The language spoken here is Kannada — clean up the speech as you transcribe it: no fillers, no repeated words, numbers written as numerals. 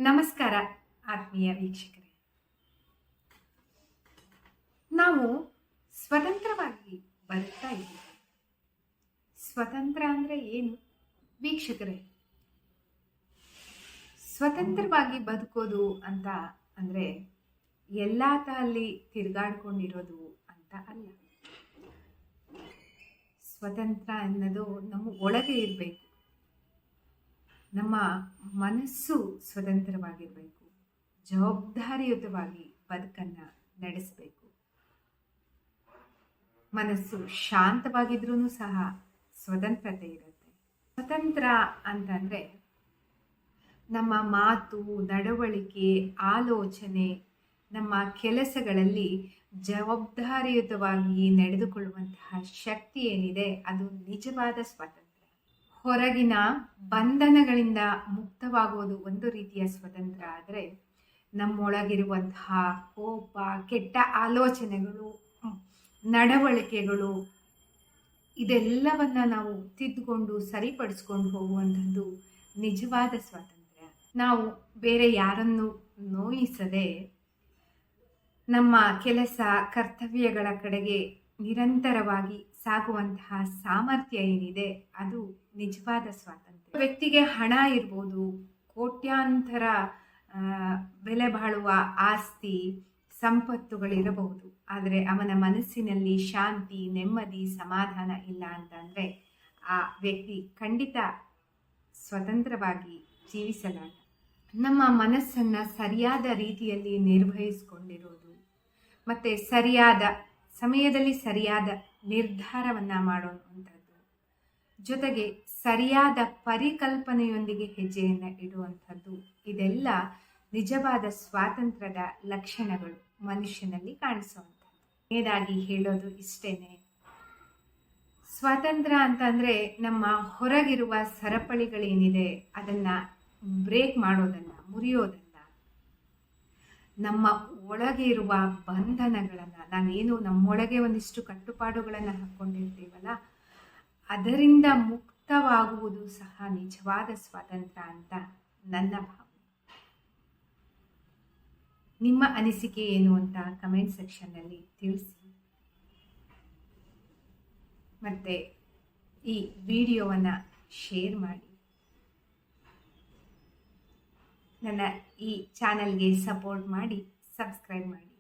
ನಮಸ್ಕಾರ ಆತ್ಮೀಯ ವೀಕ್ಷಕರೇ. ನಾವು ಸ್ವತಂತ್ರವಾಗಿ ಬದುಕ್ತಾ ಇದ್ದೀವಿ. ಸ್ವತಂತ್ರ ಅಂದರೆ ಏನು ವೀಕ್ಷಕರೇ? ಸ್ವತಂತ್ರವಾಗಿ ಬದುಕೋದು ಅಂತ ಅಂದರೆ ಎಲ್ಲ ತಾಲಿ ತಿರುಗಾಡ್ಕೊಂಡಿರೋದು ಅಂತ ಅಲ್ಲ. ಸ್ವತಂತ್ರ ಅನ್ನೋದು ನಮ್ಮ ಒಳಗೆ ಇರಬೇಕು. ನಮ್ಮ ಮನಸ್ಸು ಸ್ವತಂತ್ರವಾಗಿರಬೇಕು. ಜವಾಬ್ದಾರಿಯುತವಾಗಿ ಬದುಕನ್ನು ನಡೆಸಬೇಕು. ಮನಸ್ಸು ಶಾಂತವಾಗಿದ್ರೂ ಸಹ ಸ್ವತಂತ್ರತೆ ಇರುತ್ತೆ. ಸ್ವತಂತ್ರ ಅಂತಂದರೆ ನಮ್ಮ ಮಾತು, ನಡವಳಿಕೆ, ಆಲೋಚನೆ, ನಮ್ಮ ಕೆಲಸಗಳಲ್ಲಿ ಜವಾಬ್ದಾರಿಯುತವಾಗಿ ನಡೆದುಕೊಳ್ಳುವಂತಹ ಶಕ್ತಿ ಏನಿದೆ ಅದು ನಿಜವಾದ ಸ್ವಾತಂತ್ರ್ಯ. ಹೊರಗಿನ ಬಂಧನಗಳಿಂದ ಮುಕ್ತವಾಗುವುದು ಒಂದು ರೀತಿಯ ಸ್ವತಂತ್ರ ಆದರೆ, ನಮ್ಮೊಳಗಿರುವಂತಹ ಕೋಪ, ಕೆಟ್ಟ ಆಲೋಚನೆಗಳು, ನಡವಳಿಕೆಗಳು ಇದೆಲ್ಲವನ್ನ ನಾವು ತಿದ್ದುಕೊಂಡು ಸರಿಪಡಿಸ್ಕೊಂಡು ಹೋಗುವಂಥದ್ದು ನಿಜವಾದ ಸ್ವಾತಂತ್ರ್ಯ. ನಾವು ಬೇರೆ ಯಾರನ್ನು ನೋಯಿಸದೆ ನಮ್ಮ ಕೆಲಸ ಕರ್ತವ್ಯಗಳ ಕಡೆಗೆ ನಿರಂತರವಾಗಿ ಸಾಗುವಂತಹ ಸಾಮರ್ಥ್ಯ ಏನಿದೆ ಅದು ನಿಜವಾದ ಸ್ವಾತಂತ್ರ್ಯ. ವ್ಯಕ್ತಿಗೆ ಹಣ ಇರ್ಬೋದು, ಕೋಟ್ಯಾಂತರ ಬೆಲೆ ಬಾಳುವ ಆಸ್ತಿ ಸಂಪತ್ತುಗಳಿರಬಹುದು, ಆದರೆ ಅವನ ಮನಸ್ಸಿನಲ್ಲಿ ಶಾಂತಿ, ನೆಮ್ಮದಿ, ಸಮಾಧಾನ ಇಲ್ಲ ಅಂತಂದರೆ ಆ ವ್ಯಕ್ತಿ ಖಂಡಿತ ಸ್ವತಂತ್ರವಾಗಿ ಜೀವಿಸಲಾರ. ನಮ್ಮ ಮನಸ್ಸನ್ನು ಸರಿಯಾದ ರೀತಿಯಲ್ಲಿ ನಿರ್ವಹಿಸಿಕೊಂಡಿರೋದು ಮತ್ತು ಸರಿಯಾದ ಸಮಯದಲ್ಲಿ ಸರಿಯಾದ ನಿರ್ಧಾರವನ್ನು ಮಾಡುವಂಥದ್ದು, ಜೊತೆಗೆ ಸರಿಯಾದ ಪರಿಕಲ್ಪನೆಯೊಂದಿಗೆ ಹೆಜ್ಜೆಯನ್ನು ಇಡುವಂಥದ್ದು, ಇದೆಲ್ಲ ನಿಜವಾದ ಸ್ವಾತಂತ್ರ್ಯದ ಲಕ್ಷಣಗಳು ಮನುಷ್ಯನಲ್ಲಿ ಕಾಣಿಸುವಂಥದ್ದು. ಏನಾಗಿ ಹೇಳೋದು ಇಷ್ಟೇನೆ, ಸ್ವಾತಂತ್ರ್ಯ ಅಂತಂದರೆ ನಮ್ಮ ಹೊರಗಿರುವ ಸರಪಳಿಗಳೇನಿದೆ ಅದನ್ನು ಬ್ರೇಕ್ ಮಾಡೋದನ್ನು, ಮುರಿಯೋದನ್ನು, ನಮ್ಮ ಒಳಗೆ ಇರುವ ಬಂಧನಗಳನ್ನು, ನಾವೇನು ನಮ್ಮೊಳಗೆ ಒಂದಿಷ್ಟು ಕಟ್ಟುಪಾಡುಗಳನ್ನು ಹಾಕ್ಕೊಂಡಿರ್ತೀವಲ್ಲ ಅದರಿಂದ ಮುಕ್ತವಾಗುವುದು ಸಹ ನಿಜವಾದ ಸ್ವಾತಂತ್ರ್ಯ ಅಂತ ನನ್ನ ಭಾವನೆ. ನಿಮ್ಮ ಅನಿಸಿಕೆ ಏನು ಅಂತ ಕಮೆಂಟ್ ಸೆಕ್ಷನ್ನಲ್ಲಿ ತಿಳಿಸಿ. ಮತ್ತು ಈ ವಿಡಿಯೋವನ್ನು ಶೇರ್ ಮಾಡಿ. ನನ್ನ ಈ ಚಾನಲ್ಗೆ ಸಪೋರ್ಟ್ ಮಾಡಿ, ಸಬ್ಸ್ಕ್ರೈಬ್ ಮಾಡಿ.